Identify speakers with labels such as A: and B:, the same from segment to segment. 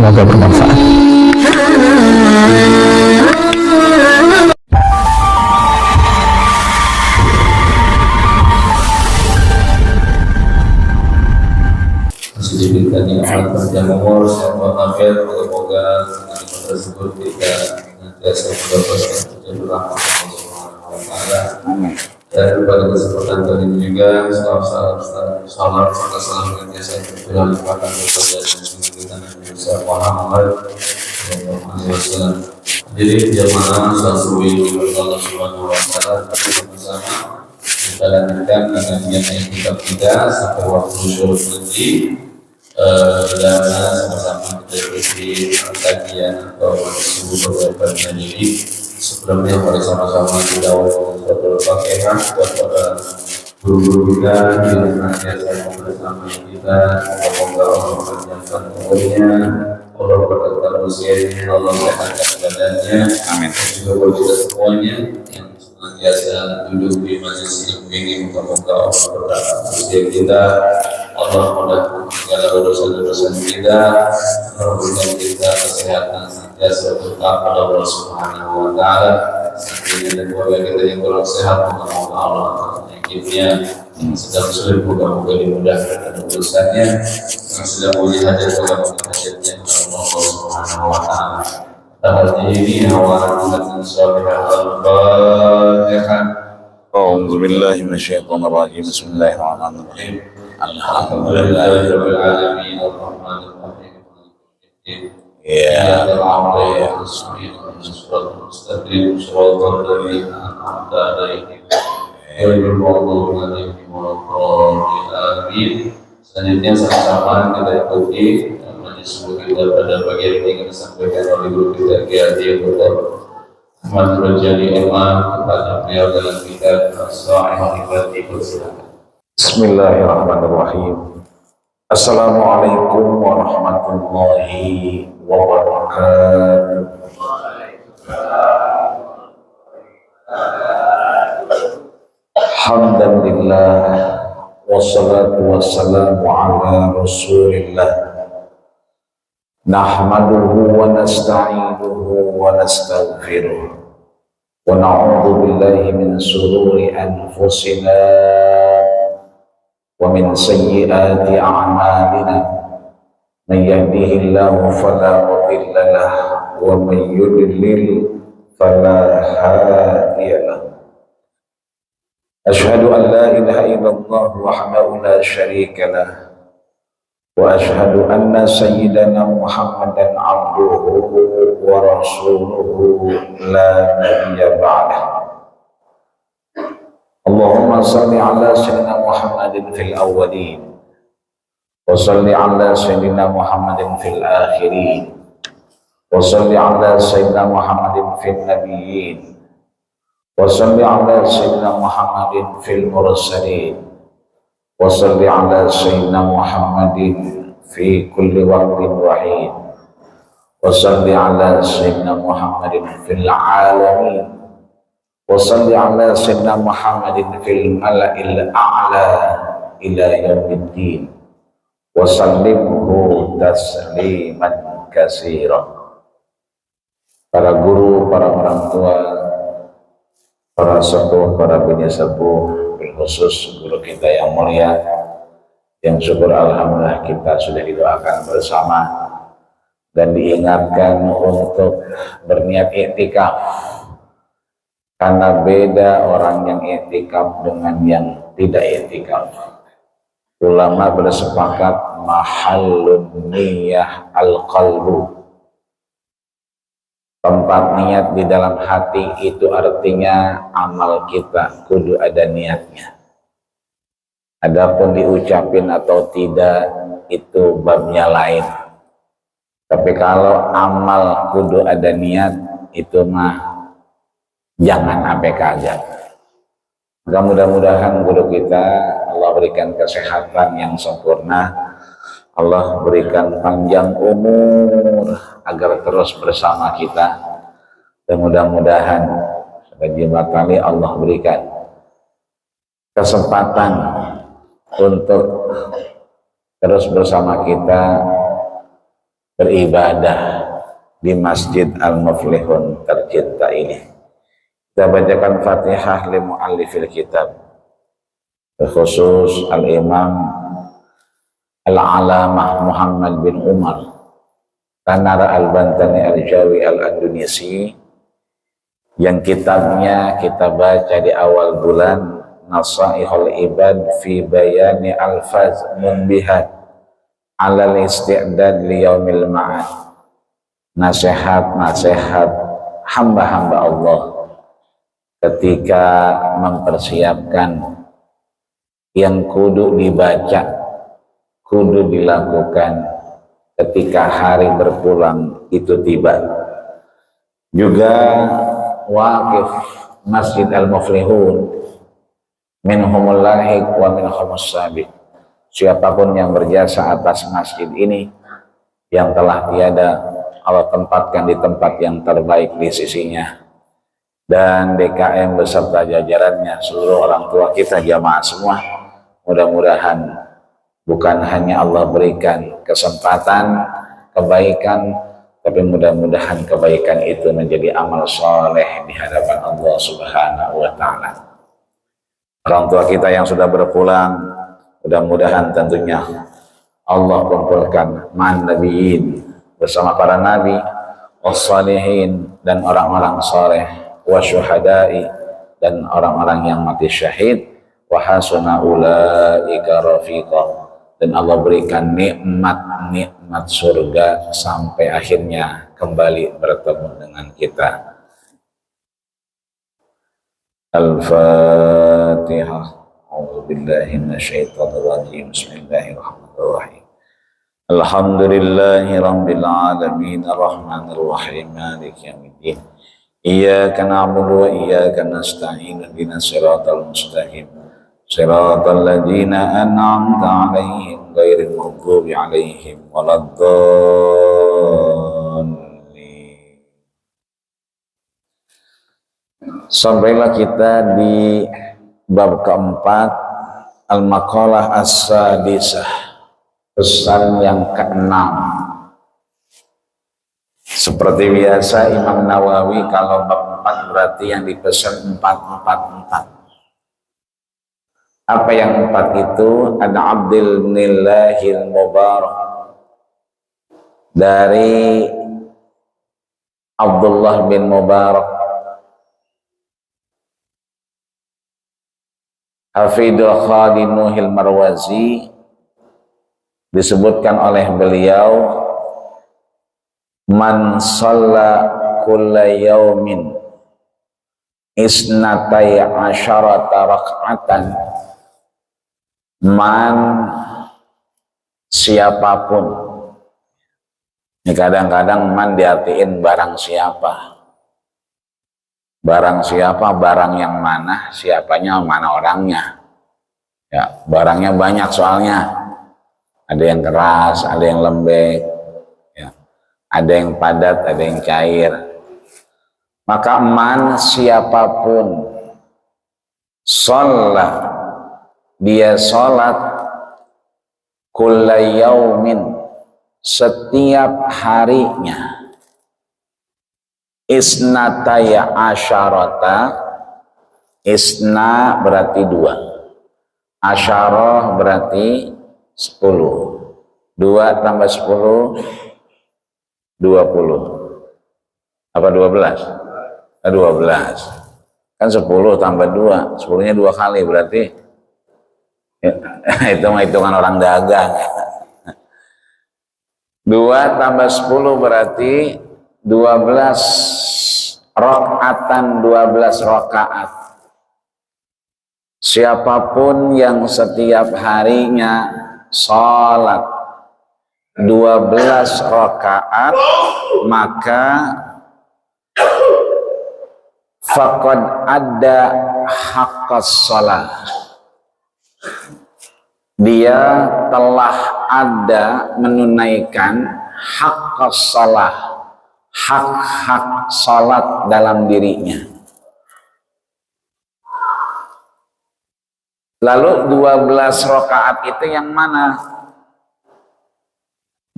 A: Semoga bermanfaat.
B: Diberikan nikmat panjang umur, sehat walafiat, semoga nikmat tersebut kita senantiasa mendapatkan petunjuk rahmat Allah Subhanahu wa taala. Dan pada kesempatan kali ini juga salam yang biasa kita limpahkan kepada kita Nabi Muhammad sallallahu alaihi wasallam. Jadi jamaah sasui Allah Subhanahu wa taala bersama kita lanjutkan dengan yang kita sampai waktu syuruk nanti. Dan sama-sama kita ikuti kajian atau subuh beberapa diri. Sebelumnya mari sama-sama kita berdoa Fatihah kepada guru-guru kita yang senantiasa bersama kita. Semoga Allah memperpanjang umurnya, Allah berkatkan usianya, Allah sehatkan badannya. Amin. Juga buat kita semuanya yang senantiasa duduk di majelis ilmu ini, semoga Allah berkatkan usia kita. Allah mudahkan segala dosa-dosa kita, Allah berikan kita kesehatan senantiasa tetap pada Allah Subhanahu wa taala. Sampai dan keluarga kita yang kurang sehat, moga Allah penyakitnya yang sedang sulit moga-moga dimudahkan dan urusannya, yang sedang boleh hadir moga-moga hajatnya Allah Subhanahu wa taala. Tahadini awalan dan salihah al-Fatihah.
C: A'udzu billahi minasyaitonir rajim. Bismillahirrahmanirrahim.
B: Alhamdulillahirabbil alamin arrahmanir rahim.
C: Ya
B: Allah mustaqim shiratal ladzina an'amta 'alaihim ghairil maghdubi 'alaihim waladdallin. Selanjutnya sama-sama kita ikuti majelis kita pada pagi hari ini kita sampaikan oleh guru kita Kiai Dr. Ahmad Rajali Imam kepada beliau dalam kitab As-Sahih Al-Fatihah.
C: Bismillahirrahmanirrahim. Assalamualaikum warahmatullahi wabarakatuh. Alhamdulillah wassalatu wassalamu ala Rasulillah. Nahmaduhu wa nasta'inuhu wa nastaghfiruh. Wa na'udzu billahi min shururi anfusina wa min sayyiati a'malina. Man yahdihillahu fala mudilla lahu wa man yudlil fala hadiya lahu. Asyhadu an la ilaha illallah wahdahu la syarika lahu wa asyhadu anna sayyidana Muhammadan abduhu wa rasuluhu la nabiyya ba'dahu. Allahumma salli ala sayyidina Muhammadin fil awwalin wa salli ala sayyidina Muhammadin fil akhirin wa salli ala sayyidina Muhammadin fil nabiyyin wa salli ala sayyidina Muhammadin fil mursalin wa salli ala sayyidina Muhammadin fi kulli waqtin wahid wa salli ala sayyidina Muhammadin fil alamin wa salli ala sayyidina Muhammadin fil mala'il a'la ila yaumiddin wa sallimhu tasliman katsira. Para guru, para orang tua, para sepuh, para penyesepuh, khusus guru kita yang mulia, yang syukur alhamdulillah kita sudah didoakan bersama dan diingatkan untuk berniat iktikaf. Karena beda orang yang iktikaf dengan yang tidak iktikaf. Ulama bersepakat mahallun niyah al-qalbu. Tempat niat di dalam hati itu artinya amal kita kudu ada niatnya. Adapun diucapin atau tidak itu babnya lain. Tapi kalau amal kudu ada niat itu mah jangan APK aja. Maka mudah-mudahan guru kita Allah berikan kesehatan yang sempurna, Allah berikan panjang umur agar terus bersama kita, dan mudah-mudahan sebagian kali Allah berikan kesempatan untuk terus bersama kita beribadah di Masjid Al-Muflihun tercinta ini. Kita bacakan Fatihah li muallifil kitab, khusus Al-Imam Al-Alamah Muhammad bin Umar Tanar Al-Bantani Al-Jawi Al-Andunisi, yang kitabnya kita baca di awal bulan, Nasaihul Ibad fi Bayani Alfaz Munbihat Alal Isti'dad Liyaumil Ma'ad. Nasihat-nasihat hamba-hamba Allah ketika mempersiapkan yang kudu dibaca, kudu dilakukan ketika hari berpulang itu tiba. Juga waqif Masjid Al-Muflihun minhumul lahiq wa minhumus sabiq. Siapapun yang berjasa atas masjid ini yang telah tiada, Allah tempatkan di tempat yang terbaik di sisinya. Dan DKM beserta jajarannya, seluruh orang tua kita, jamaah semua, mudah-mudahan bukan hanya Allah berikan kesempatan kebaikan, tapi mudah-mudahan kebaikan itu menjadi amal soleh di hadapan Allah Subhanahu wa Ta'ala. Orang tua kita yang sudah berpulang, mudah-mudahan tentunya Allah kumpulkan ma'an nabiyyin, bersama para nabi, wassalihin, dan orang-orang soleh, wasyuhada'i, dan orang-orang yang mati syahid, wa hasuna ulaika rafiqa, dan Allah berikan nikmat-nikmat surga sampai akhirnya kembali bertemu dengan kita. Al-Fatihah. A'udzu billahi minasyaitonir rajim. Bismillahirrahmanirrahim. Alhamdulillahi rabbil alamin, arrahmanir rahim, maliki yaumiddin. Iyyaka na'budu wa iyyaka nasta'in, ihdinas siratal mustaqim, siratal ladzina an'amta 'alaihim ghairil maghdubi 'alaihim waladdallin. Sampailah kita di bab keempat, al-maqalah as-sadisah, pesan yang keenam. Seperti biasa Imam Nawawi kalau bab 4 berarti yang dipesan 4. Apa yang 4 itu? Ada Abdillahil Mubarak, dari Abdullah bin Mubarak Hafidul Khadinuhil Marwazi, disebutkan oleh beliau, man shalla kulla yaumin isnatai asyarata rak'atan, man, siapapun. Ini kadang-kadang man diartiin barang siapa. Barang siapa, barang yang mana, siapanya mana orangnya. Ya, barangnya banyak soalnya. Ada yang keras, ada yang lembek, ya. Ada yang padat, ada yang cair. Maka man, siapapun, sholat, dia sholat, kulla yaumin, setiap harinya, isnataya asyarata, isna berarti 2, asyarah berarti 10, 2 tambah 10 20, apa 12? 12 kan 10 tambah 2, 10-nya 2 kali, berarti itu hitungan orang dagang. 2 tambah 10 berarti 12 rakaatan, 12 rakaat. Siapapun yang setiap harinya sholat 12 rakaat, maka faqad adda haqqas shalah, dia telah ada menunaikan haqqas shalah, hak-hak salat dalam dirinya. Lalu 12 rakaat itu yang mana?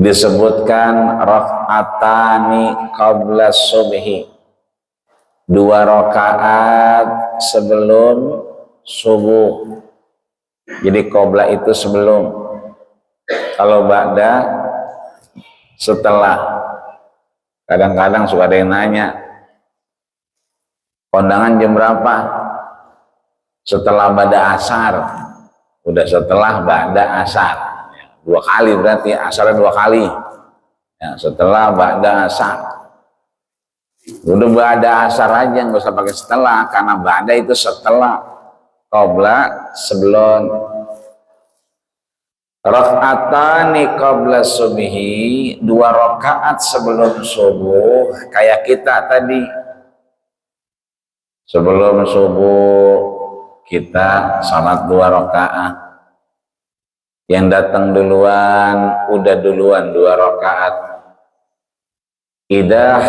C: disebutkan rakaatani qabla subhi, 2 rakaat sebelum subuh. Jadi qabla itu sebelum, kalau ba'da setelah. Kadang-kadang suka ada yang nanya, kondangan jam berapa? Setelah ba'da asar. Udah setelah ba'da asar. 2 kali berarti, asarnya 2 kali. Ya, setelah ba'da asar. Udah ba'da asar aja, nggak usah pakai setelah, karena ba'da itu setelah, qabla sebelum. Rakaatani qabla subhi, 2 rakaat sebelum subuh, kayak kita tadi. Sebelum subuh kita salat 2 rakaat. Yang datang duluan, udah duluan 2 rakaat. Idza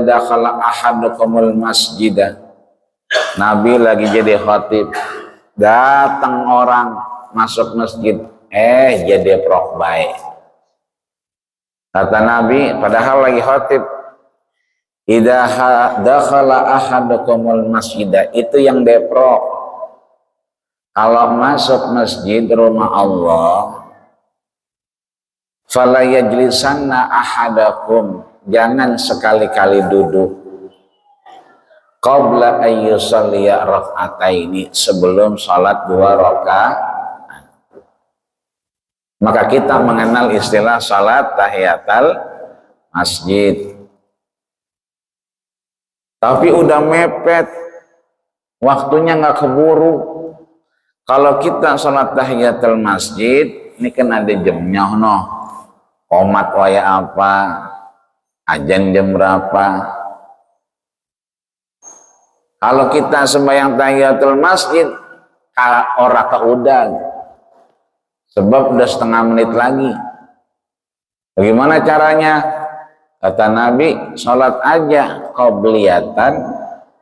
C: dakhala ahadukumul masjidah. Nabi lagi jadi khatib. Datang orang masuk masjid, jadi prokbai. Kata Nabi, padahal lagi khatib. Idza dakhala ahadukumul masjidah, itu yang deprok. Kalau masuk masjid rumah Allah, fala yajlisanna ahadakum, jangan sekali-kali duduk qabla ayyusalliya rak'ataini, sebelum salat 2 rakaat. Maka kita mengenal istilah salat tahiyatul masjid. Tapi udah mepet, waktunya nggak keburu. Kalau kita salat tahiyatul masjid, ini kan ada jamnya, qomat waya apa, ajan jam berapa. Kalau kita sembahyang tahiyatul masjid, ora keudag, sebab udah setengah menit lagi. Bagaimana caranya? Kata Nabi, sholat aja qobliyatan,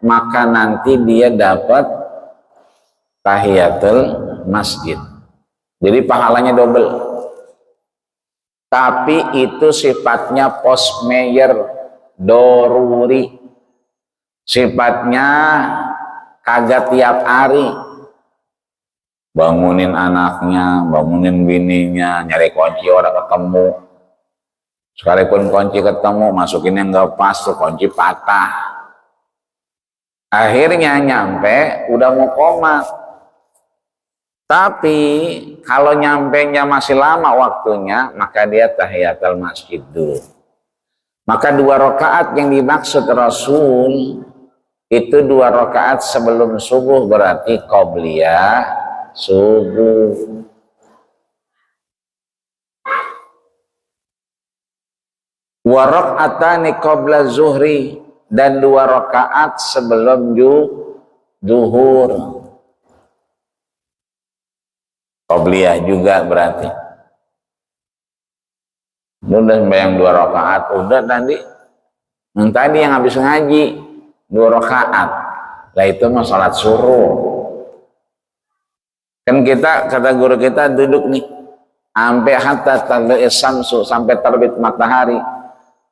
C: maka nanti dia dapat tahiyatul masjid. Jadi pahalanya double. Tapi itu sifatnya posmeyer, doruri. Sifatnya kagak tiap hari. Bangunin anaknya, bangunin bininya, nyari kunci orang ketemu. Sekalipun kunci ketemu, masukin yang nggak pas, tuh kunci patah. Akhirnya nyampe, udah mau komat. Tapi kalau nyampenya masih lama waktunya, maka dia tahiyatul masjid dulu. Maka 2 rakaat yang dimaksud Rasul itu 2 rakaat sebelum subuh, berarti qobliyah subuh. Wa raka'atani qabla zuhri, dan 2 rakaat sebelum zuhur. Qobliyah juga berarti. Udah sembahyang 2 rakaat, udah tadi. Yang tadi yang habis ngaji 2 rakaat. Lah itu mah salat suruh. Kan kita, kata guru kita, duduk nih sampai hatta tadlu'is samsu, sampai terbit matahari.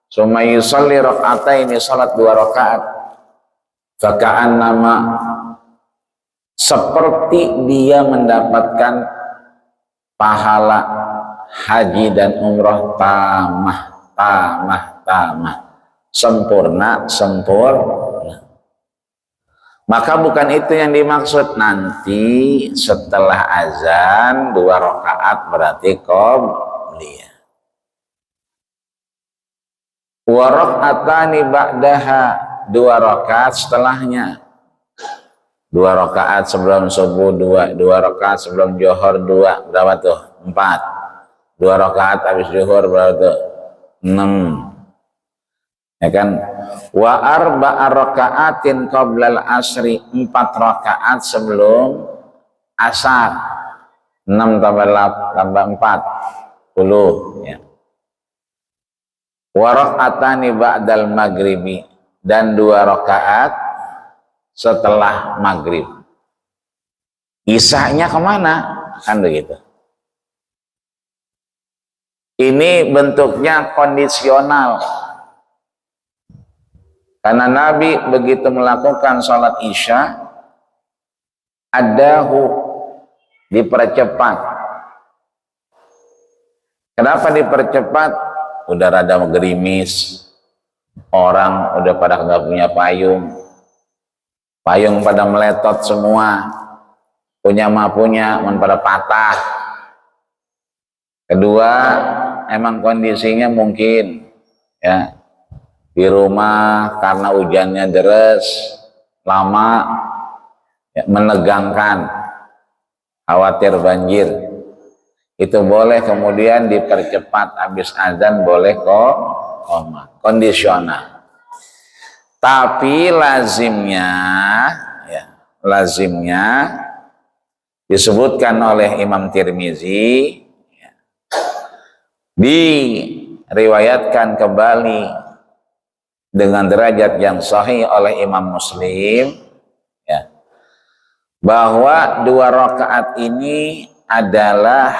C: Summa yusalli raka'ataini, salat 2 rakaat. Faka'annama, seperti dia mendapatkan pahala haji dan umroh tamah, sempurna. Maka bukan itu yang dimaksud. Nanti setelah azan 2 rakaat berarti qobliyah. Wa raka'atani ba'daha, 2 rakaat setelahnya. 2 rakaat sebelum subuh, 2 rakaat sebelum johor, 2, berapa tuh? 4. 2 rakaat habis johor, berapa tuh? 6. Ya kan? Wa arba'a raka'atin qoblal asri, 4 rakaat sebelum asar. 6 tambah 4, 10. Ya. Wa raka'atani ba'dal maghribi, dan 2 rakaat setelah maghrib. Isanya kemana? Kan begitu. Ini bentuknya kondisional. Karena Nabi begitu melakukan sholat Isya, adahu, dipercepat. Kenapa dipercepat? Udah rada gerimis, orang udah pada nggak punya payung, payung pada meletot semua, punya pada patah. Kedua, emang kondisinya mungkin ya di rumah karena hujannya deras lama ya, menegangkan, khawatir banjir, itu boleh kemudian dipercepat, habis azan boleh kok kondisional. Tapi lazimnya ya, lazimnya disebutkan oleh Imam Tirmizi ya, diriwayatkan kembali dengan derajat yang sahih oleh Imam Muslim ya, bahwa 2 rakaat ini adalah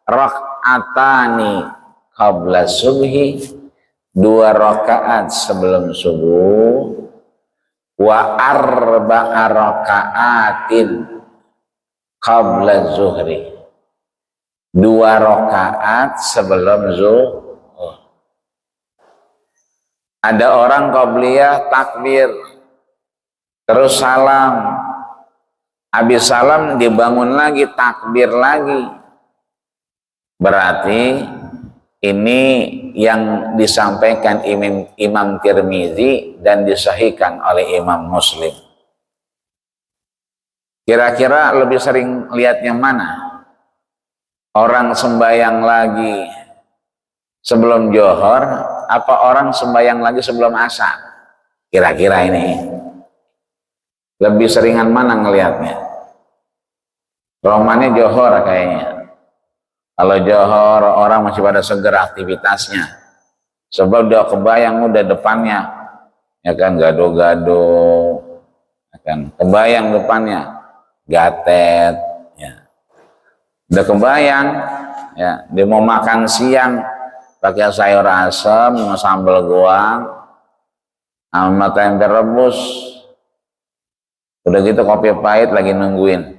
C: rakaatani qabla subhi, 2 rakaat sebelum subuh, wa arba'a rakaatin qabla zuhri, 2 rakaat sebelum zuhur. Ada orang qabliyah takbir terus salam, habis salam dibangun lagi takbir lagi, berarti ini yang disampaikan Imam Tirmizi dan disahihkan oleh Imam Muslim. Kira-kira lebih sering lihat yang mana? Orang sembahyang lagi sebelum johor, apa orang sembahyang lagi sebelum asar? Kira-kira ini lebih seringan mana ngelihatnya? Romannya johor kayaknya. Kalau johor orang masih pada seger aktivitasnya, sebab udah kebayang udah depannya ya kan, gado-gado ya kan, kebayang depannya gatet ya, udah kebayang ya, dia mau makan siang pakai sayur asam sama sambal goang sama tempe rebus, udah gitu kopi pahit lagi nungguin.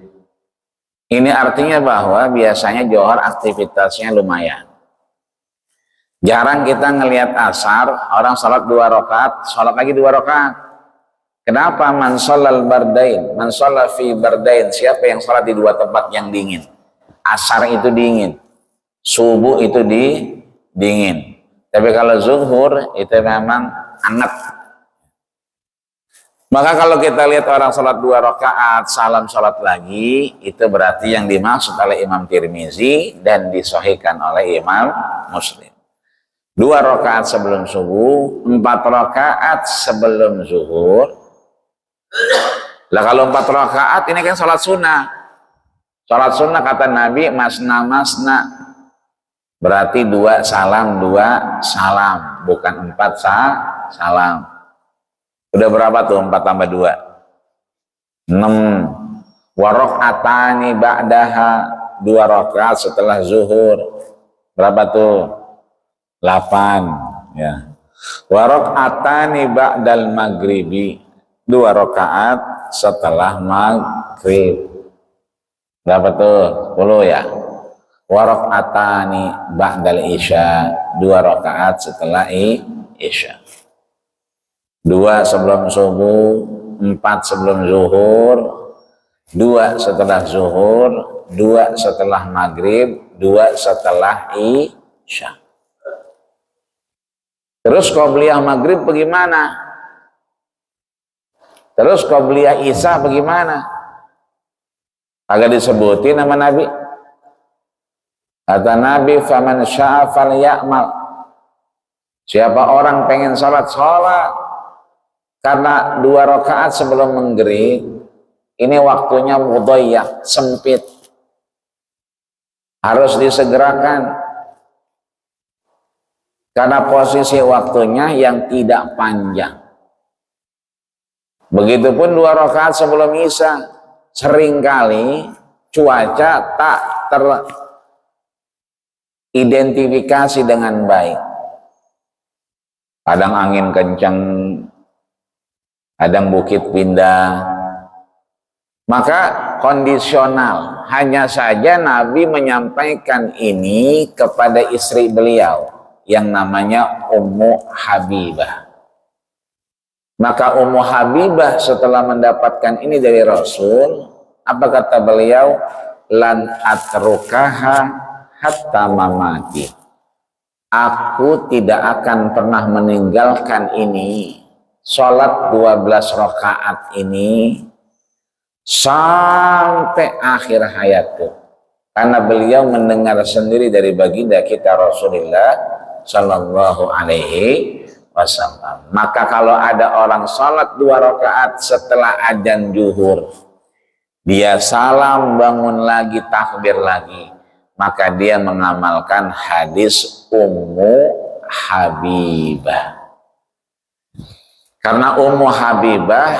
C: Ini artinya bahwa biasanya johor aktivitasnya lumayan. Jarang kita ngelihat asar orang sholat 2 rakaat, sholat lagi 2 rakaat. Kenapa? Man sholal bardain, man sholat fi bardain. Siapa yang sholat di 2 tempat yang dingin? Asar itu dingin, subuh itu dingin. Tapi kalau zuhur itu memang hangat. Maka kalau kita lihat orang sholat 2 rakaat, salam sholat lagi, itu berarti yang dimaksud oleh Imam Tirmizi dan disahihkan oleh Imam Muslim. 2 rakaat sebelum subuh, 4 rakaat sebelum zuhur. Lah kalau 4 rakaat ini kan sholat sunnah. Sholat sunnah kata Nabi masna, berarti 2 salam, 2 salam, bukan 4 salam. Udah berapa tuh 4 tambah 2? 6. Wa raka'atani ba'daha, 2 rakaat setelah zuhur. Berapa tuh? 8 ya. Wa raka'atani ba'dal maghribi, 2 rakaat setelah maghrib. Berapa tuh? 10 ya. Wa raka'atani ba'dal isya, 2 rakaat setelah isya. 2 sebelum subuh, 4 sebelum zuhur, 2 setelah zuhur, 2 setelah maghrib, 2 setelah isya. Terus qobliyah maghrib bagaimana? Terus qobliyah isya bagaimana? Agak disebutin nama Nabi. Kata Nabi, faman sya'a falya'mal. Siapa orang pengen sholat. Karena 2 rakaat sebelum maghrib ini waktunya mudayyak, sempit, harus disegerakan karena posisi waktunya yang tidak panjang. Begitupun 2 rakaat sebelum isya, seringkali cuaca tak identifikasi dengan baik. Kadang angin kencang, kadang bukit pindah. Maka kondisional. Hanya saja Nabi menyampaikan ini kepada istri beliau yang namanya Ummu Habibah. Maka Ummu Habibah setelah mendapatkan ini dari Rasul, apa kata beliau? Lan atrukaha hatta mamati. Aku tidak akan pernah meninggalkan ini, sholat 12 rakaat ini sampai akhir hayatku. Karena beliau mendengar sendiri dari baginda kita Rasulullah Sallallahu Alaihi Wasallam. Maka kalau ada orang sholat 2 rakaat setelah adzan zuhur, dia salam bangun lagi takbir lagi, maka dia mengamalkan hadis Ummu Habibah. Karena Ummu Habibah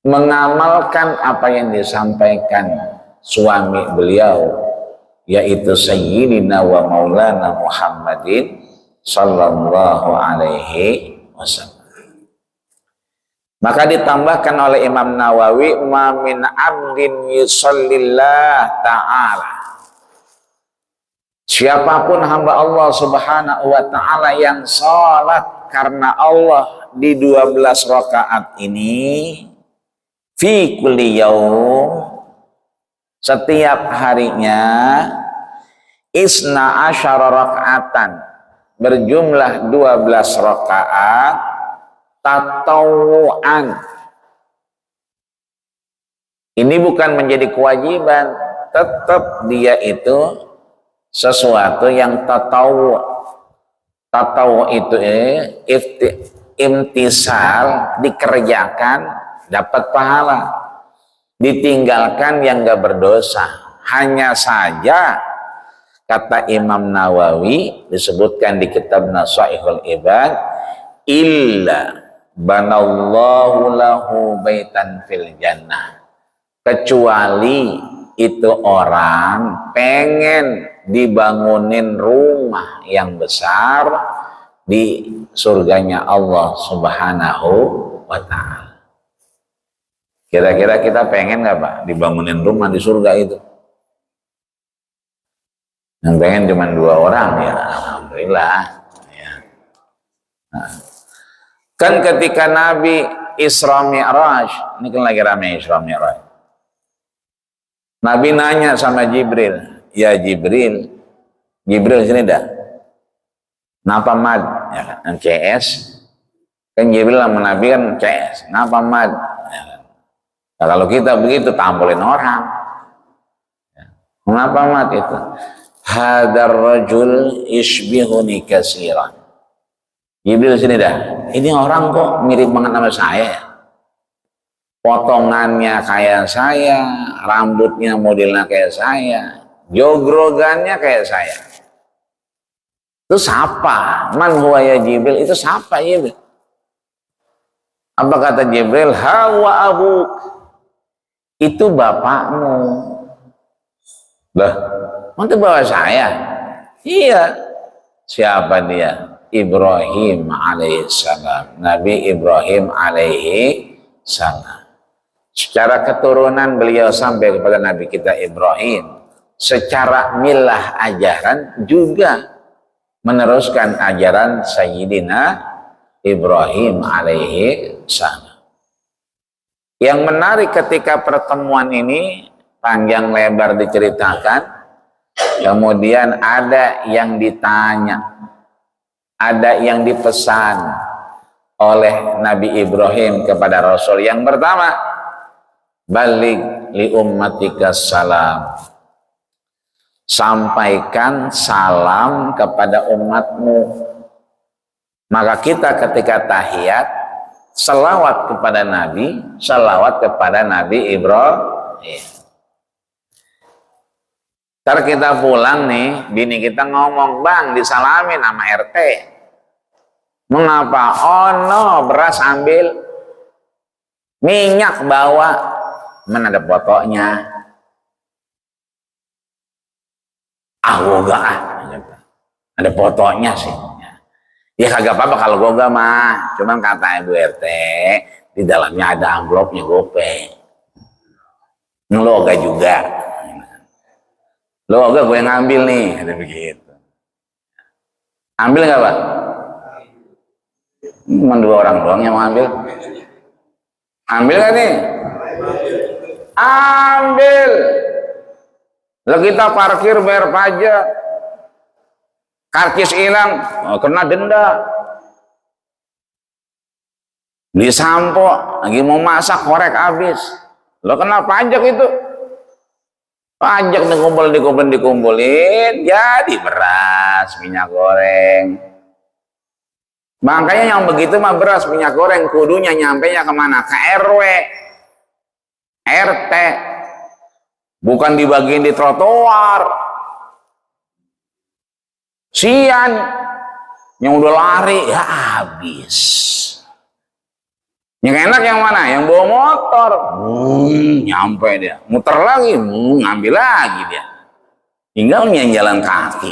C: mengamalkan apa yang disampaikan suami beliau, yaitu Sayyidina wa Maulana Muhammadin Sallallahu Alaihi Wasallam. Maka ditambahkan oleh Imam Nawawi, ma min abdin yusallillah ta'ala, siapapun hamba Allah Subhanahu wa ta'ala yang sholat karena Allah di 12 rakaat ini, fi kulli yaum, setiap harinya, isna asyara rakaatan, berjumlah 12 rakaat, tatawuan. Ini bukan menjadi kewajiban, tetap dia itu sesuatu yang tatawu. Tatawu itu imtisal, dikerjakan dapat pahala, ditinggalkan yang gak berdosa. Hanya saja kata Imam Nawawi disebutkan di kitab Nasaihul Ibad, illa banallahu lahu baitan fil jannah, kecuali itu orang pengen dibangunin rumah yang besar di surganya Allah Subhanahu wa ta'ala. Kira-kira kita pengen nggak Pak dibangunin rumah di surga itu? Yang pengen cuma 2 orang ya, alhamdulillah. Ya. Nah. Kan ketika Nabi Isra Mi'raj, ini kan lagi ramai Isra Mi'raj. Nabi nanya sama Jibril, ya Jibril sini dah. Napa mad? Ya kan, CS. Kan Jibril sama Nabi kan CS. Napa mad? Ya kan. Nah, kalau kita begitu tampolin orang. Ya. Mengapa mat itu? Hadar rajul isbihuni kasiran. Jibril sini dah. Ini orang kok mirip banget sama saya. Potongannya kayak saya, rambutnya modelnya kayak saya, jogrogannya kayak saya. Itu siapa? Man huwa ya Jibril? Itu siapa Jibril? Apa kata Jibril? Hawa abuk. Itu bapakmu. Lah, itu bapak saya? Iya. Siapa dia? Ibrahim alaihissalam. Nabi Ibrahim alaihissalam. Secara keturunan beliau sampai kepada Nabi kita Ibrahim. Secara milah ajaran juga meneruskan ajaran Sayyidina Ibrahim alaihissalam. Yang menarik ketika pertemuan ini panjang lebar diceritakan, kemudian ada yang ditanya, ada yang dipesan oleh Nabi Ibrahim kepada Rasul. Yang pertama, balik li ummatika salam, sampaikan salam kepada umatmu. Maka kita ketika tahiyat, selawat kepada Nabi, selawat kepada Nabi Ibrahim. Ntar kita pulang nih, bini kita ngomong, bang disalamin sama RT. Mengapa? Oh no, beras ambil, minyak bawa, mana ada fotonya. goga gitu. Ada fotonya sih. Ya kagak apa-apa kalau goga mah, cuman kata Ibu RT di dalamnya ada amplopnya gope. Lo ogah juga. Lo ogah gue ngambil nih, ada begitu. Ambil nggak Pak? Cuma 2 orang doang yang mau ambil. Ambil nggak nih? Ambil. Lah kita parkir bayar pajak. Karcis hilang, kena denda. Beli sampo, lagi mau masak korek habis. Lo kena pajak itu. Pajak dikumpulin, jadi beras, minyak goreng. Makanya yang begitu mah beras, minyak goreng kudunya nyampenya kemana? Ke RW, RT, bukan dibagiin di trotoar. Sian yang udah lari ya habis. Yang enak yang mana? Yang bawa motor, nyampe dia, muter lagi, ngambil lagi dia. Tinggal yang jalan kaki.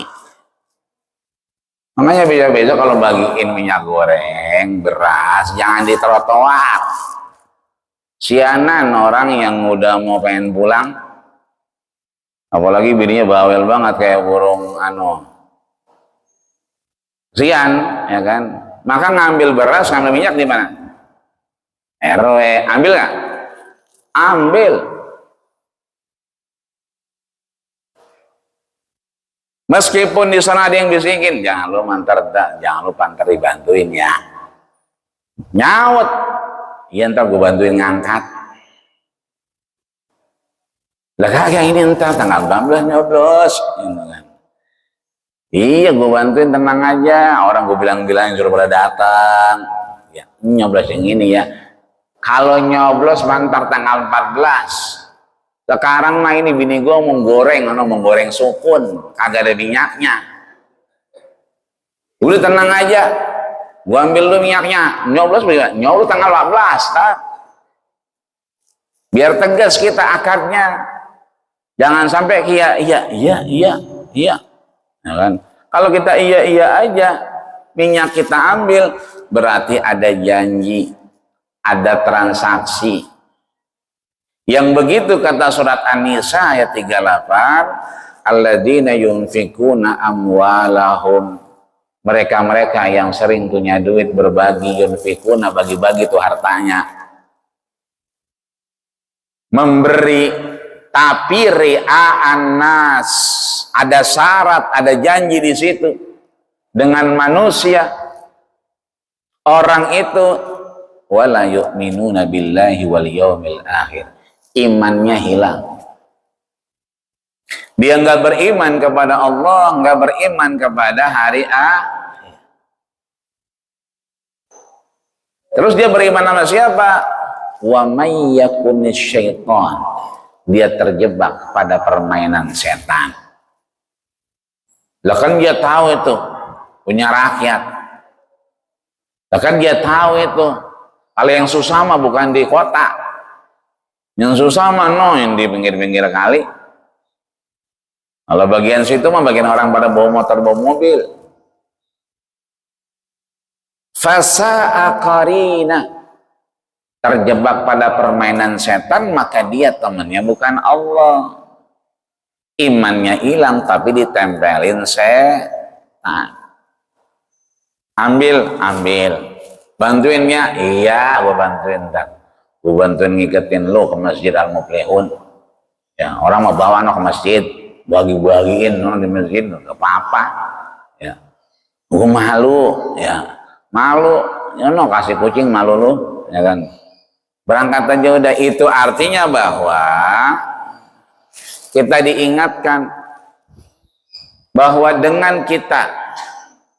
C: Makanya besok-besok kalau bagiin minyak goreng, beras, jangan di trotoar. Sianan orang yang udah mau pengen pulang, apalagi bininya bawel banget kayak burung sian, ya kan? Maka ngambil beras, ngambil minyak di mana? RW, ambil nggak? Ambil. Meskipun di sana ada yang bisikin, jangan lupa ntar dibantuin ya. Nyaut, iya ntar gue bantuin ngangkat. Lah kagak ini ntar tanggal 14 nyoblos, gitu kan. Iya gue bantuin, tenang aja. Orang gue bilang suruh pada datang. Ya, nyoblos yang ini ya. Kalau nyoblos mantar tanggal 14. Sekarang mah ini bini gue mau goreng sukun, kagak ada minyaknya. Udah tenang aja. Gue ambil dulu minyaknya. Nyoblos tanggal 14, tak? Biar tegas kita akadnya. Jangan sampai iya. Ya kan? Kalau kita iya aja, minyak kita ambil, berarti ada janji, ada transaksi. Yang begitu kata surat An-Nisa ayat 38, alladzina yunfikuna amwalahum, mereka-mereka yang sering punya duit berbagi, yunfikuna bagi-bagi tuh hartanya, memberi, tapi ria'an nas, ada syarat, ada janji di situ dengan manusia. Orang itu wala yu'minuna billahi wal yaumil akhir, imannya hilang. Dia nggak beriman kepada Allah, nggak beriman kepada hari akhir. Terus dia beriman sama siapa? Wa may yakunis syaitan, dia terjebak pada permainan setan. Lah kan dia tahu itu punya rakyat. Lah kan dia tahu itu kalau yang susah mah bukan di kota, yang susah mah yang di pinggir-pinggir kali. Kalau bagian situ mah bagian orang pada bawa motor bawa mobil. Fasa'a qarina, terjebak pada permainan setan, maka dia temannya bukan Allah. Imannya hilang tapi ditempelin setan. Ambil. Bantuinnya, iya gue bantuin tak. Gue bantuin ngiketin lo ke Masjid Al-Muflihun. Ya, orang mau bawa anak ke masjid, bagi-bagiin di masjid, gak apa-apa. Ya, gue malu, ya kasih kucing malu lu, ya kan. Berangkat aja udah. Itu artinya bahwa kita diingatkan bahwa dengan kita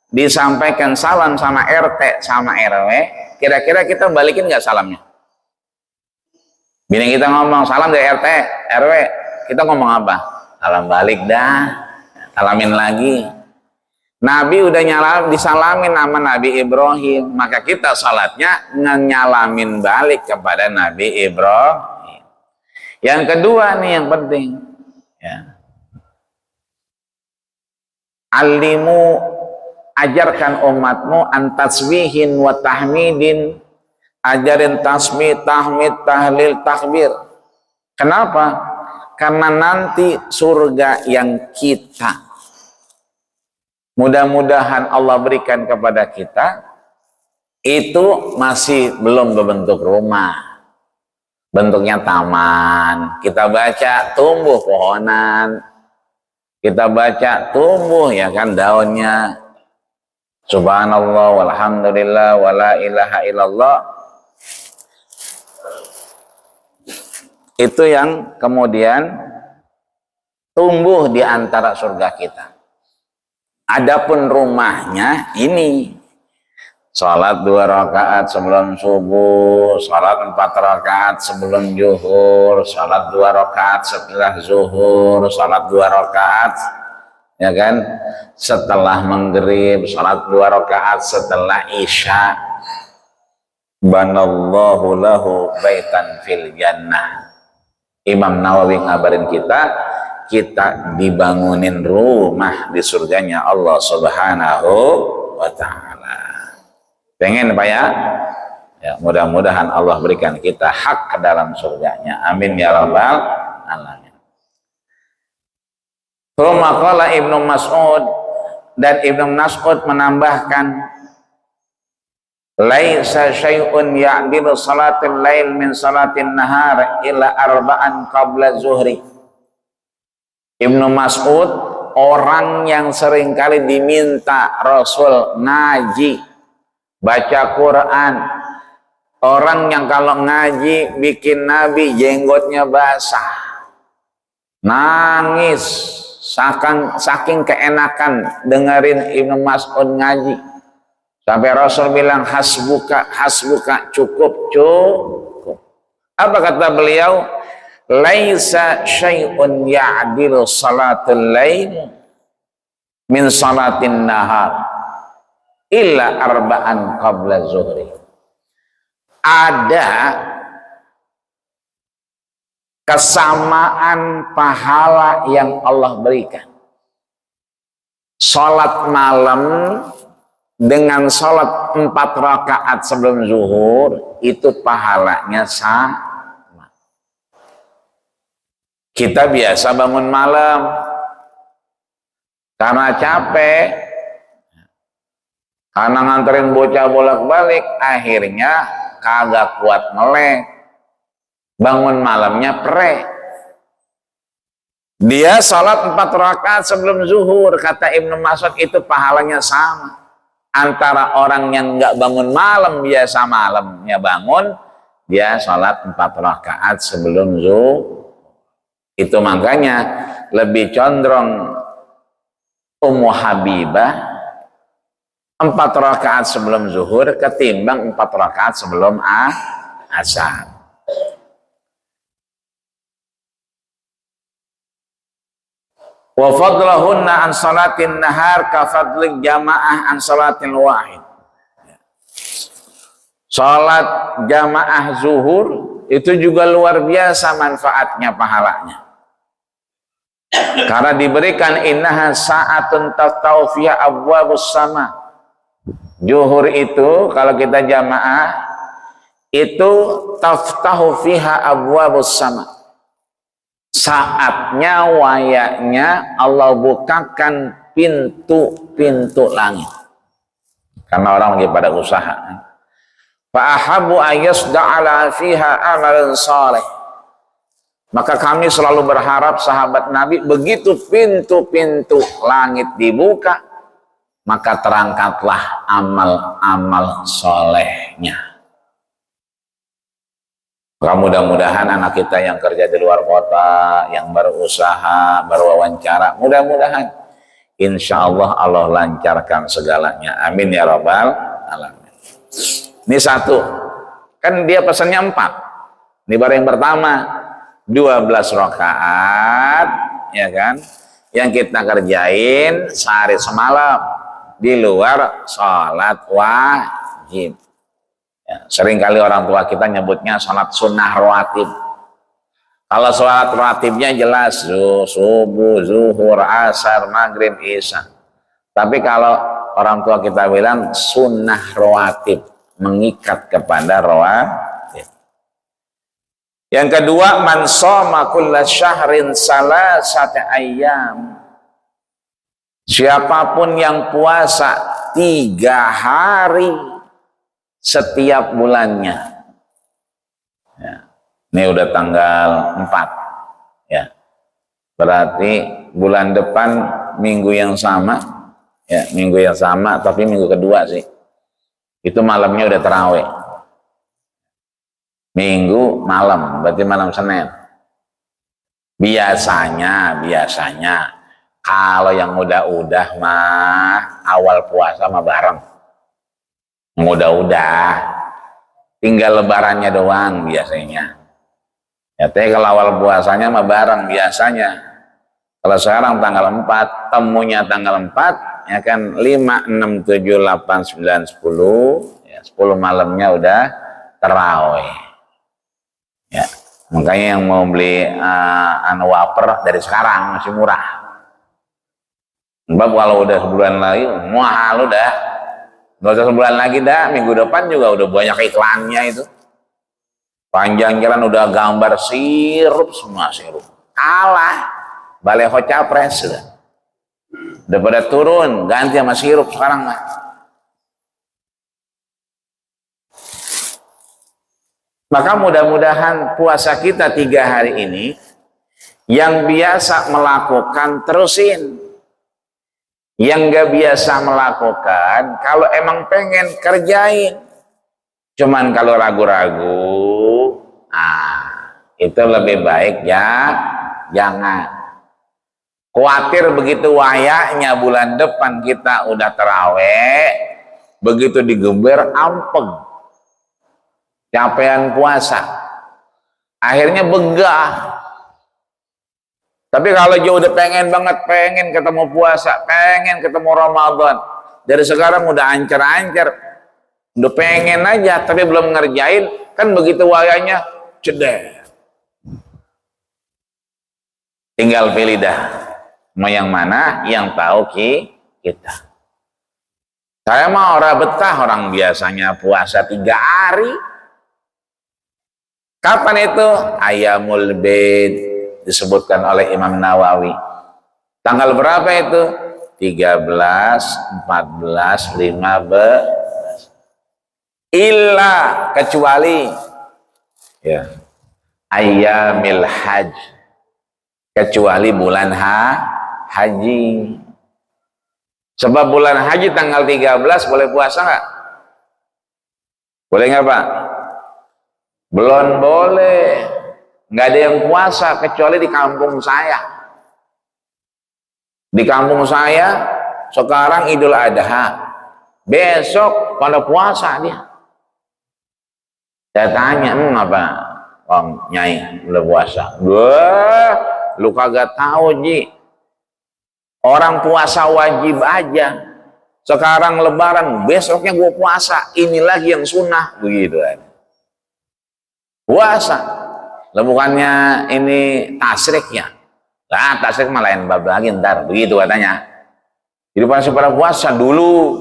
C: disampaikan salam sama RT sama RW, kira-kira kita balikin nggak salamnya? Bini kita ngomong salam dari RT RW, kita ngomong apa? Salam balik dah, salamin lagi. Nabi udah disalamin sama Nabi Ibrahim, maka kita salatnya nyalamin balik kepada Nabi Ibrahim. Yang kedua nih yang penting, ya. alimu, ajarkan umatmu antaswihin wa tahmidin, ajarin tasbih, tahmid, tahlil, takbir. Kenapa? Karena nanti surga yang kita mudah-mudahan Allah berikan kepada kita itu masih belum berbentuk rumah, bentuknya taman. Kita baca tumbuh pohonan, kita baca tumbuh ya kan daunnya. Subhanallah walhamdulillah wala ilaha illallah. Itu yang kemudian tumbuh di antara surga kita. Adapun rumahnya ini salat 2 rakaat sebelum subuh, salat 4 rakaat sebelum zuhur, salat 2 rakaat setelah zuhur, salat 2 rakaat ya kan setelah maghrib, salat 2 rakaat setelah isya. Banallahu lahu baitan fil jannah. Imam Nawawi ngabarin kita dibangunin rumah di surganya Allah Subhanahu wa ta'ala. Pengen Pak ya? Ya, mudah-mudahan Allah berikan kita hak ke dalam surganya. Amin ya rabbal alamin. Rumah qala Ibnu Mas'ud, dan Ibnu Mas'ud menambahkan, laisa syai'un ya'dilu salatil lail min salatin nahar illa arba'an qabla zuhri. Ibnu Mas'ud orang yang seringkali diminta Rasul ngaji, baca Quran, orang yang kalau ngaji bikin Nabi jenggotnya basah, nangis saking keenakan dengerin Ibnu Mas'ud ngaji. Sampai Rasul bilang hasbuka, hasbuka, cukup. Apa kata beliau? Laisa syai'un ya'dilu salatul lail min salatin nahar illa arba'an qabla zuhri. Ada kesamaan pahala yang Allah berikan. Salat malam dengan salat 4 rakaat sebelum zuhur itu pahalanya sama. Kita biasa bangun malam karena capek, karena nganterin bocah bolak-balik, akhirnya kagak kuat melek, bangun malamnya pre. Dia salat 4 rakaat sebelum zuhur, kata Ibnu Mas'ud itu pahalanya sama. Antara orang yang nggak bangun malam, biasa malamnya bangun, dia salat 4 rakaat sebelum zuhur. Itu makanya lebih condong Ummu Habibah 4 rakaat sebelum zuhur ketimbang 4 rakaat sebelum asar. Wa fadlahunna an salatin nahar ka fadli jamaah an salatin wahid. Salat jamaah zuhur itu juga luar biasa manfaatnya, pahalanya. Karena diberikan innaha sa'atun taftau fiha abwabus sama. Zuhur itu kalau kita jamaah itu taftahu fiha abwabus sama. Saatnya, wayaknya Allah bukakan pintu-pintu langit. Karena orang lagi pada usaha. Fa ahabbu ayasda'ala fiha amalan salih. Maka kami selalu berharap sahabat Nabi begitu pintu-pintu langit dibuka, maka terangkatlah amal-amal solehnya. Mudah-mudahan anak kita yang kerja di luar kota, yang berusaha, berwawancara, mudah-mudahan insya Allah Allah lancarkan segalanya. Amin ya rabbal alamin. Ini satu, kan dia pesannya 4. Ini baru yang pertama. 12 rakaat ya kan yang kita kerjain sehari semalam di luar sholat wajib ya, seringkali orang tua kita nyebutnya sholat sunnah rawatib. Kalau sholat rawatibnya jelas subuh, zuhur, asar, maghrib, isya. Tapi kalau orang tua kita bilang sunnah rawatib, mengikat kepada rawatib. Yang kedua, man shoma kulla syahrin salasata ayyam. Siapapun yang puasa 3 hari setiap bulannya. Ya. Ini udah tanggal 4. Ya. Berarti bulan depan minggu yang sama. Ya, minggu yang sama, tapi minggu kedua sih. Itu malamnya udah tarawih. Minggu malam, berarti malam Senin. Biasanya kalau yang udah mah awal puasa mah bareng. Udah, tinggal lebarannya doang biasanya. Ya, tapi kalau awal puasanya mah bareng biasanya. Kalau sekarang tanggal 4, temunya tanggal 4, ya kan 5, 6, 7, 8, 9, 10, ya 10 malamnya udah tarawih. Ya, makanya yang mau beli wafer dari sekarang masih murah. Sebab kalau udah sebulan lagi mahal udah. Nggak usah sebulan lagi dah, minggu depan juga udah banyak iklannya itu. Panjang jalan udah gambar sirup, semua sirup. Kalah baleho capres sudah. Udah pada turun, ganti sama sirup sekarang mah. Maka mudah-mudahan puasa kita 3 hari ini, yang biasa melakukan terusin. Yang gak biasa melakukan, kalau emang pengen kerjain. Cuman kalau ragu-ragu, itu lebih baik ya jangan. Khawatir begitu wayaknya bulan depan kita udah taraweh, begitu digember ampeg, capaian puasa, akhirnya begah. Tapi kalau dia udah pengen banget, pengen ketemu puasa, pengen ketemu Ramadan, dari sekarang udah ancer-ancer, udah pengen aja tapi belum ngerjain, kan begitu wayanya ceder. Tinggal pilih dah mau yang mana, yang tahu kita. Saya mah orang betah, orang biasanya puasa 3 hari. Kapan itu? Ayyamul Bid disebutkan oleh Imam Nawawi. Tanggal berapa itu? 13, 14, 15. Illa, kecuali ya ayyamil hajj, kecuali bulan haji. Sebab bulan haji tanggal 13 boleh puasa nggak? Boleh nggak Pak? Belum boleh. Nggak ada yang puasa kecuali di kampung saya. Di kampung saya sekarang Idul Adha, besok pada puasa dia. Saya tanya, apa Bang Nyai udah puasa? Wah, lu kagak tahu Ji. Orang puasa wajib aja. Sekarang Lebaran, besoknya gua puasa. Ini lagi yang sunnah, begitu kan. Puasa. Lah bukannya ini tasriknya. Lah tasrik mah lain bab lagi ntar, begitu katanya. Jadi pas pada puasa dulu.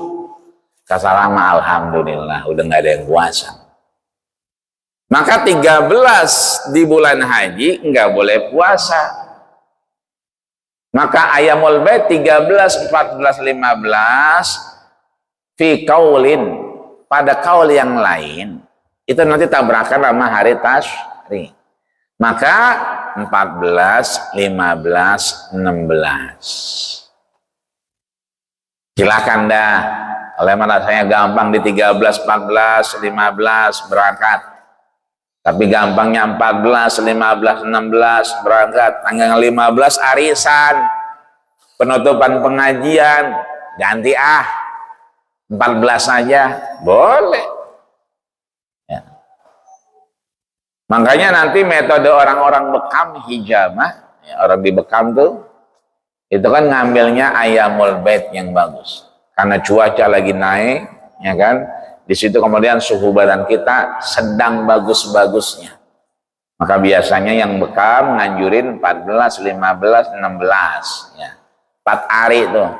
C: Kasalama alhamdulillah udah nggak ada yang puasa. Maka 13 di bulan haji nggak boleh puasa. Maka Ayyamul Bid 13, 14, 15 fi qaulin, pada kaul yang lain itu nanti tabrakan sama hari tasyrik. Maka 14, 15, 16. Silakan dah. Oleh mana saya gampang di 13, 14, 15 berangkat. Tapi gampangnya 14, 15, 16 berangkat. Tanggal 15 arisan. Penutupan pengajian. Ganti 14 saja. Boleh. Makanya nanti metode orang-orang Bekam hijamah, ya, orang di Bekam tuh, itu kan ngambilnya Ayyamul Bid yang bagus. Karena cuaca lagi naik, ya kan? Di situ kemudian suhu badan kita sedang bagus-bagusnya. Maka biasanya yang Bekam nganjurin 14, 15, 16, ya. 4 hari tuh.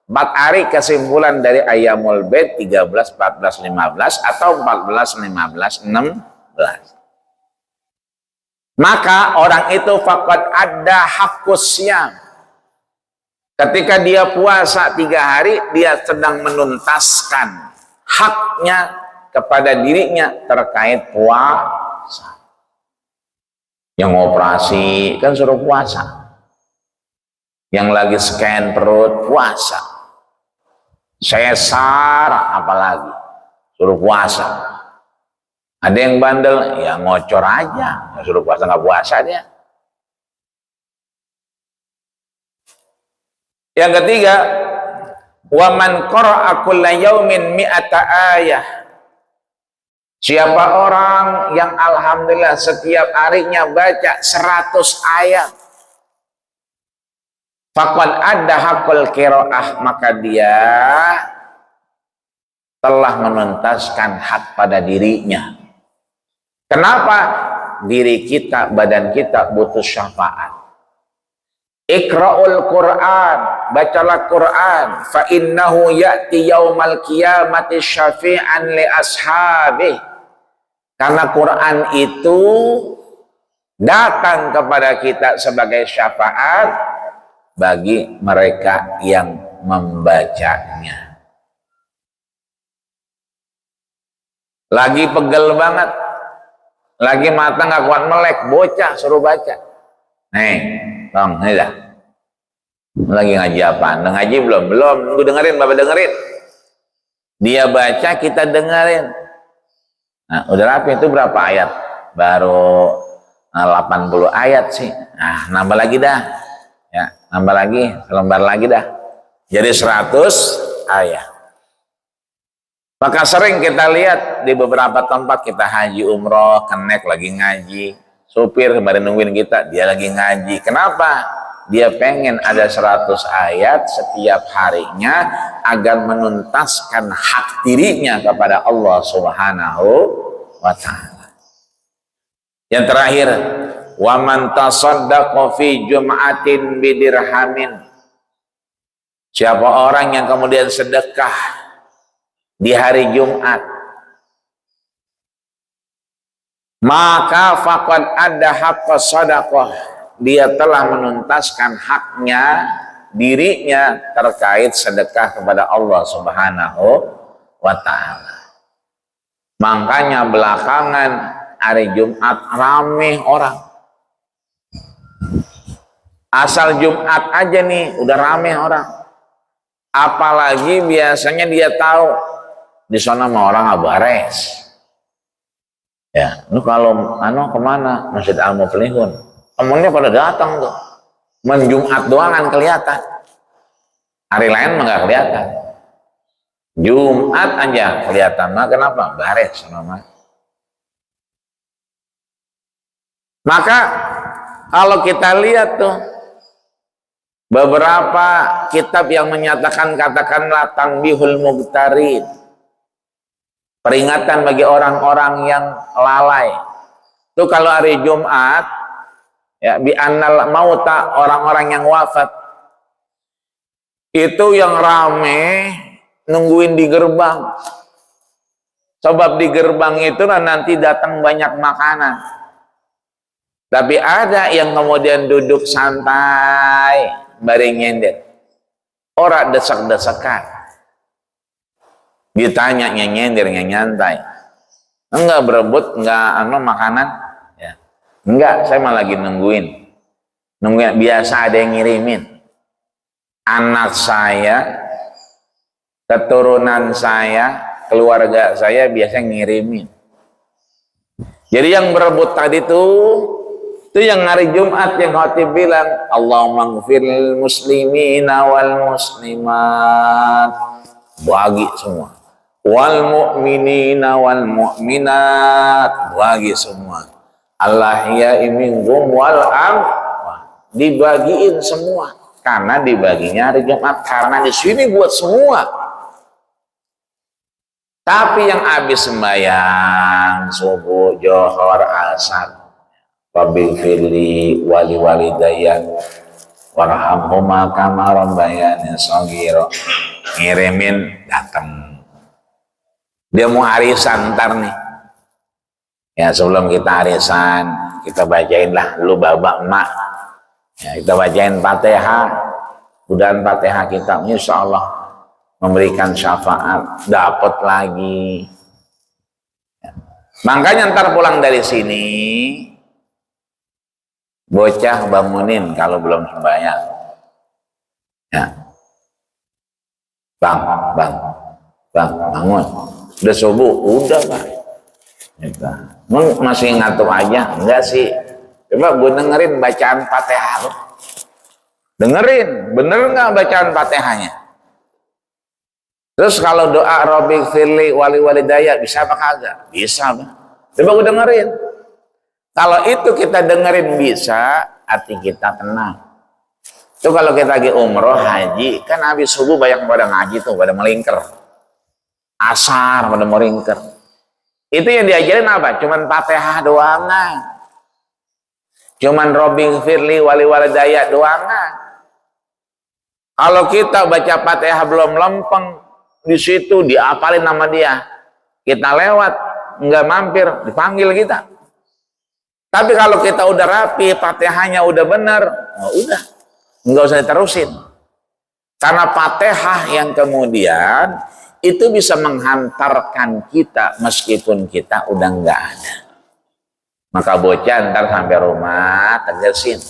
C: 4 hari kesimpulan dari Ayyamul Bait 13, 14, 15 atau 14, 15, 16. Maka orang itu faqad ada haqqus syam. Ketika dia puasa 3 hari, dia sedang menuntaskan haknya kepada dirinya terkait puasa. Yang operasi kan suruh puasa. Yang lagi scan perut puasa. Sesar apalagi suruh puasa. Ada yang bandel, ya ngocor aja, suruh puasa nggak puasa dia. Yang ketiga, wa man qara'a kulla yaumin mi'ata ayah. Siapa orang yang alhamdulillah setiap harinya baca 100 ayat, faqad ada haqqul qiraah, maka dia telah menuntaskan hak pada dirinya. Kenapa? Diri kita, badan kita butuh syafaat. Iqra'ul Qur'an, bacalah Qur'an, fa innahu ya'ti yaumal qiyamati syafi'an li ashabi. Karena Quran itu datang kepada kita sebagai syafaat bagi mereka yang membacanya. Lagi pegel banget, lagi mata nggak kuat melek, bocah suruh baca. Nih, Bang, ini dah. Lagi ngaji apa? Udah ngaji belum? Belum. Nunggu dengerin, Bapak dengerin. Dia baca, kita dengerin. Nah, udah rapi itu berapa ayat? Baru 80 ayat sih. Nah, nambah lagi dah. Ya, nambah lagi, selembar lagi dah. Jadi 100 ayat. Maka sering kita lihat di beberapa tempat kita haji umroh, kenek lagi ngaji. Supir kemarin nungguin kita, dia lagi ngaji. Kenapa? Dia pengen ada 100 ayat setiap harinya agar menuntaskan hak dirinya kepada Allah Subhanahu wa ta'ala. Yang terakhir, wa man tasaddaqa fi jum'atin bidirhamin. Siapa orang yang kemudian sedekah di hari Jumat, maka faqad ada haqqas sadaqah, dia telah menuntaskan haknya dirinya terkait sedekah kepada Allah Subhanahu wa ta'ala. Makanya belakangan hari Jumat rame orang. Asal Jumat aja nih udah rame orang. Apalagi biasanya dia tahu di sana mau orang abares. Ya, lu kalau kemana? Masjid Al-Muflihun. Temennya pada datang tuh. Jumat doang kan kelihatan. Hari lain mah nggak kelihatan. Jumat aja kelihatan. Nah, kenapa? Bares sama. Maka kalau kita lihat tuh beberapa kitab yang menyatakan, katakanlah Tanbihul Mughtarin, peringatan bagi orang-orang yang lalai. Itu kalau hari Jumat, ya, bi annal mauta, orang-orang yang wafat itu yang rame nungguin di gerbang. Sebab di gerbang itu nanti datang banyak makanan. Tapi ada yang kemudian duduk santai bareng nyender. Ora desak-desakan. Ditanya nyender nyantai. Enggak berebut, enggak makanan. Ya. Enggak, saya malah lagi nungguin. Nungguin, biasa ada yang ngirimin. Anak saya, keturunan saya, keluarga saya biasa ngirimin. Jadi yang berebut tadi itu yang hari Jumat yang khatib bilang, Allahumma ghfirlil muslimina wal muslimat, bagi semua, wal mu'minina wal mu'minat, bagi semua, Allah ya minhum wal dibagiin semua, karena dibaginya hari Jumat, karena di sini buat semua. Tapi yang habis sembahyang subuh, johor, asar, wabil fili, wali walidayah, warhamhuma kama rabbayani shaghira. Ngirimin datang. Dia mau arisan ntar nih. Ya sebelum kita arisan, kita bacain lah lu babak emak. Ya, kita bacain Fatihah. Mudahan Fatihah kita insya Allah memberikan syafaat, dapat lagi. Ya. Makanya ntar pulang dari sini, bocah bangunin kalau belum sembahyang. Ya. Bang, bangun. Udah subuh, udah Bang. Gitu. Masih ngantuk aja? Enggak sih. Coba gue dengerin bacaan Fatihah lu. Dengerin, bener nggak bacaan Fatihahnya? Terus kalau doa Rabbi firli wali walidaya bisa apa kagak? Bisa Bang. Coba gue dengerin. Kalau itu kita dengerin bisa, hati kita tenang. Itu kalau kita lagi umroh, haji, kan habis subuh banyak pada ngaji tuh, pada melingkar. Asar pada melingkar. Itu yang diajarin apa? Cuman Fatihah doangan. Cuman Rabbi firli wali walidaya doangan. Kalau kita baca Fatihah belum lempeng, di situ diapalin nama dia. Kita lewat, nggak mampir, dipanggil kita. Tapi kalau kita udah rapi, Fatihahnya udah benar, oh udah, nggak usah diterusin. Karena Fatihah yang kemudian itu bisa menghantarkan kita meskipun kita udah nggak ada. Maka bocah ntar sampai rumah tegasin,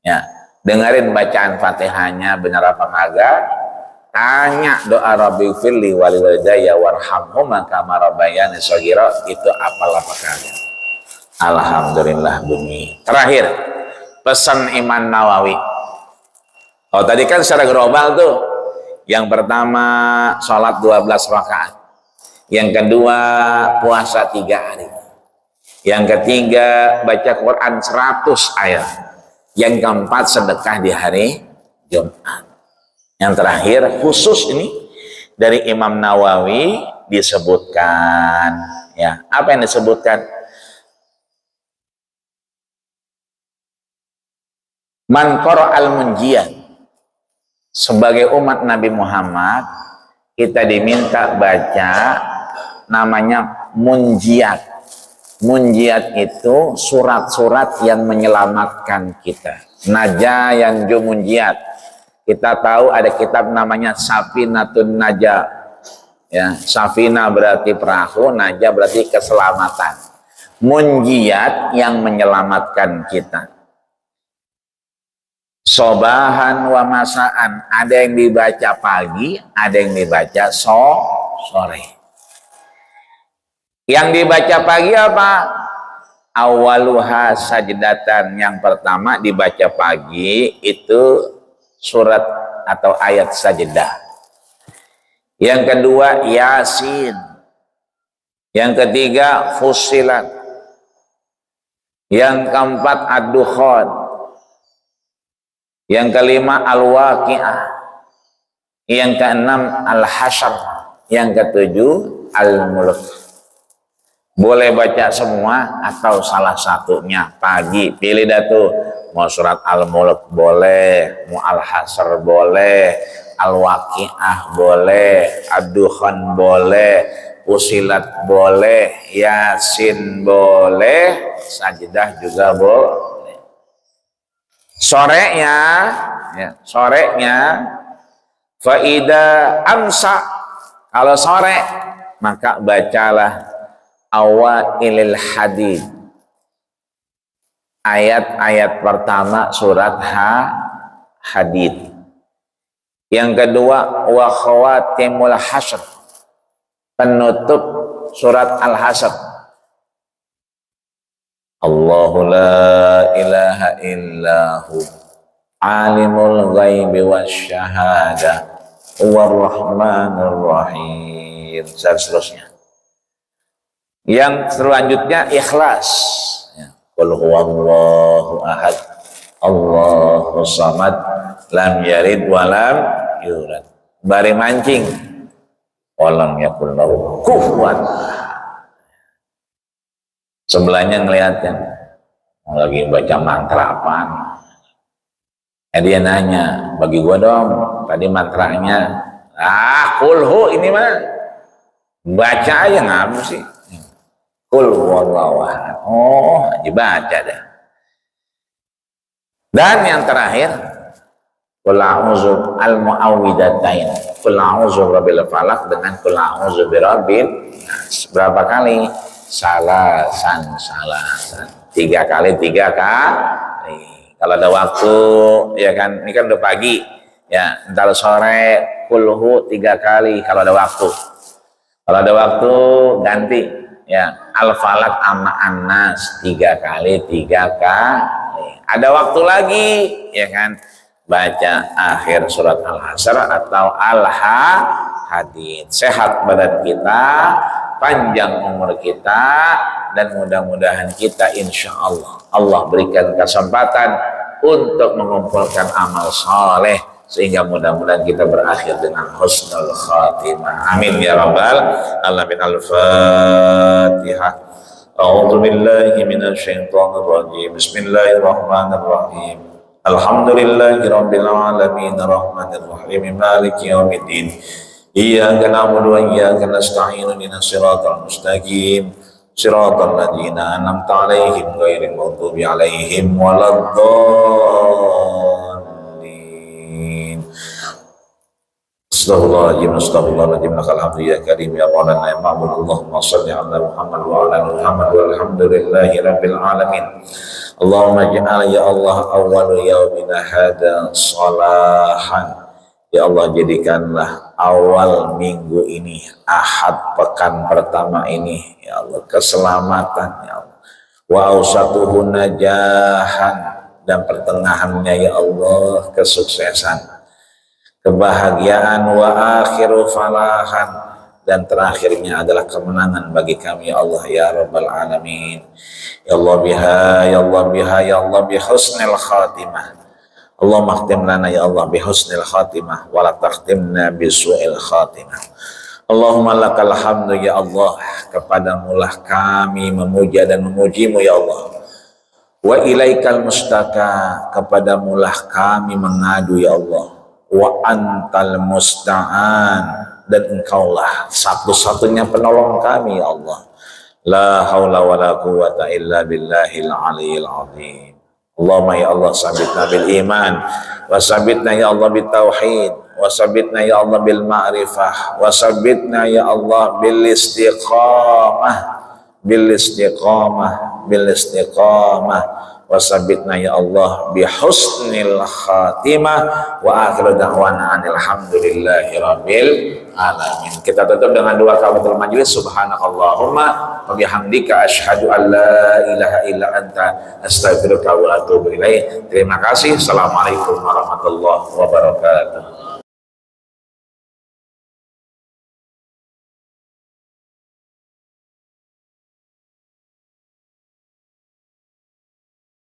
C: ya dengerin bacaan Fatihahnya benar apa kagak. Tanya doa Rabbi firli wali walidayya warhamhuma kama rabbayani shaghira, itu apa kagak. Alhamdulillah bumi. Terakhir, pesan Imam Nawawi. Oh tadi kan secara global tuh. Yang pertama sholat 12 rakaat. Yang kedua puasa 3 hari. Yang ketiga baca Quran 100 ayat. Yang keempat sedekah di hari Jumat. Yang terakhir khusus ini dari Imam Nawawi disebutkan, ya apa yang disebutkan? Man qara'al munjiyat. Sebagai umat Nabi Muhammad, kita diminta baca namanya munjiyat. Munjiyat itu surat-surat yang menyelamatkan kita. Naja yang munjiyat. Kita tahu ada kitab namanya Safinatun Naja. Ya, Safina berarti perahu, Naja berarti keselamatan. Munjiyat yang menyelamatkan kita. Sobahan wa masaan, ada yang dibaca pagi, ada yang dibaca sore. Yang dibaca pagi apa? Awaluha sajdatan, yang pertama dibaca pagi itu surat atau ayat sajdah. Yang kedua Yasin. Yang ketiga Fussilat. Yang keempat Ad-Dukhan. Yang kelima Al-Waqi'ah. Yang keenam Al-Hasyr. Yang ketujuh Al-Mulk. Boleh baca semua atau salah satunya pagi. Pilih dah tuh. Mau surat Al-Mulk boleh, mau Al-Hasyr boleh, Al-Waqi'ah boleh, Ad-Dukhan boleh, Fussilat boleh, Yasin boleh, Sajdah juga boleh. Sorenya, ya, sorenya, faida amsa, kalau sore maka bacalah awailil hadid, ayat-ayat pertama surat Hadid. Yang kedua wa khawatimul Hasyr, penutup surat Al-Hasyr. Allahu la ilaha illahu alimul ghaibi wasyahadah warrahmanir rahim, dan seterusnya. Yang selanjutnya Ikhlas. Qul huwallahu ahad Allahu samad lam yalid walam yulad. Bari mancing walam yakul lahu kufuwan. Sebelahnya ngeliatnya lagi baca mantra apaan. Ya dia nanya, bagi gua dong tadi mantranya. Kulhu ini mah baca aja ngapa sih? Kul huwallahu ahad. Oh, dibaca dah. Dan yang terakhir, qul a'udzu al-mu'awwidzatain. Qul a'udzu birabbil falaq dengan qul a'udzu birabbil nas. Berapa kali? Salasan. 3 kali. Kalau ada waktu, ya kan, ini kan udah pagi, ya, ntar sore, kulhu 3 kali kalau ada waktu. Kalau ada waktu ganti, ya, al-falak ama an-nas 3 kali. Ada waktu lagi, ya kan, baca akhir surat al-hasr atau al-hadid. Sehat badan kita, panjang umur kita, dan mudah-mudahan kita insya Allah berikan kesempatan untuk mengumpulkan amal soleh sehingga mudah-mudahan kita berakhir dengan husnul khatimah. Amin ya rabbal alamin. Al-Fatihah. A'udzu billahi minasyaitonir rajim. Bismillahirrahmanirrahim. Alhamdulillahi rabbil alamin arrahmanir rahim maliki yaumiddin. Iyyaka na'budu wa iyyaka nasta'in ihdinas siratal mustaqim siratal ladzina an'amta 'alaihim ghairil maghdubi 'alaihim waladdallin. Astaghfirullahaladzim lakal hamdu ya karim ya maulana ya ma'bud. Allahumma shalli ala Muhammad wa ala Muhammad walhamdulillahi rabbil alamin. Allahumma ij'al ya Allah awwal yaumina hada salahan. Ya Allah, jadikanlah awal minggu ini, Ahad pekan pertama ini, ya Allah, keselamatan, ya Allah. Wa awsatuhu najahan, dan pertengahannya ya Allah kesuksesan, kebahagiaan. Wa akhiru falahan, dan terakhirnya adalah kemenangan bagi kami ya Allah ya rabbal alamin. Ya Allah biha ya Allah bihusnil khatimah. Allahumma khtim lana ya Allah bihusnil khatimah wa la takhtimna bisu'il khatimah. Allahumma lakal hamdu ya Allah, kepadamulah kami memuja dan memujimu ya Allah. Wa ilaikal mustaka, kepadamulah kami mengadu ya Allah. Wa antal musta'an, dan engkaulah satu-satunya penolong kami ya Allah. La haula wa la quwata illa billahil aliyyil azim. Allahumma ya Allah sabitna bil iman, wa sabitna ya Allah bil tauhid, wa sabitna ya Allah bil ma'rifah, wa sabitna ya Allah bil istiqamah, wa sabitna ya Allah bi husnil khatimah, wa akhiru da'wana alhamdulillahi rabbil alamin. Kita tutup dengan doa kafatul majlis. Subhanakallahumma wa bihamdika asyhadu an la ilaha illa anta astaghfiruka wa atubu ilaik. Terima kasih. Assalamualaikum warahmatullahi wabarakatuh.